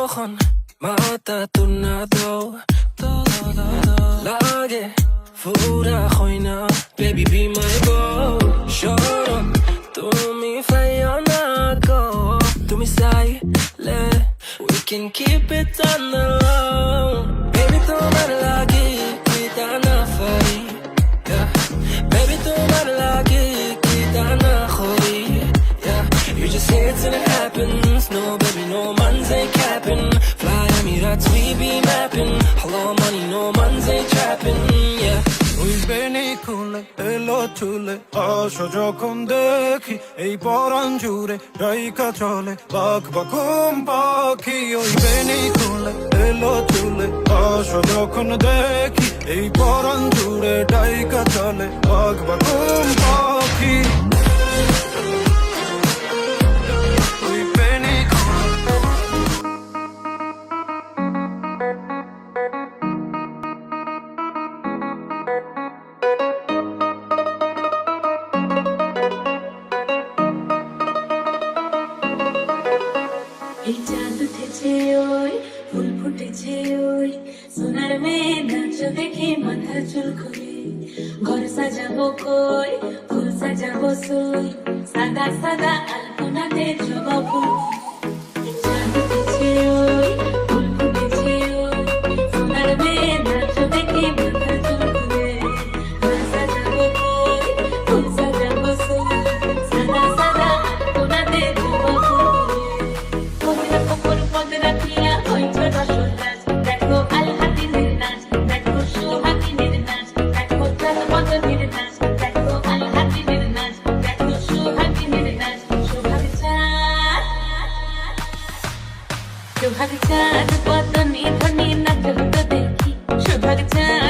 যখন মাথা তুনাদো লাগে ফুরা হয় না baby be my boy sure তুমি ফাইও না গো তুমি চাইলে we can keep it on the low baby তোমার লাগি কি দানা ফাই baby তোমার লাগি কি দানা খরি you just say it till it happens no baby no man's ain't capping fly Emirates we be mapping hello money no man's ain't trapping yeah ওই বেনি খুলে এলো চুলে আশা যখন দেখি এই পরাণ জুড়ে ডাইকা চলে বাঘ বাকুম পাখি ওই বেনি খুলে এলো চুলে আশা যখন দেখি এই পরাণ জুড়ে ডাইকা চলে বাঘ বাকুম পাখি ওই বেনি এই চাঁদ উঠেছে ওই ফুল ফুটেছে ওই সোনার মেয়ে নাচ দেখে মাথা চুল খুলে ঘর সাজাবো কই ফুল সাজাবো সই সাদা সাদা আলপনাতে জবা ফুল এই চাঁদ উঠেছে ওই ফুল ফুটেছে ওই সোনার মেয়ে নাচ দেখে মাথা চুল খুলে ঘর সাজাবো কই ফুল সাজাবো সই সাদা সাদা আলপনাতে জবা ফুল Shubha Chand, what the need for me, not to look at the key. Shubha Chand.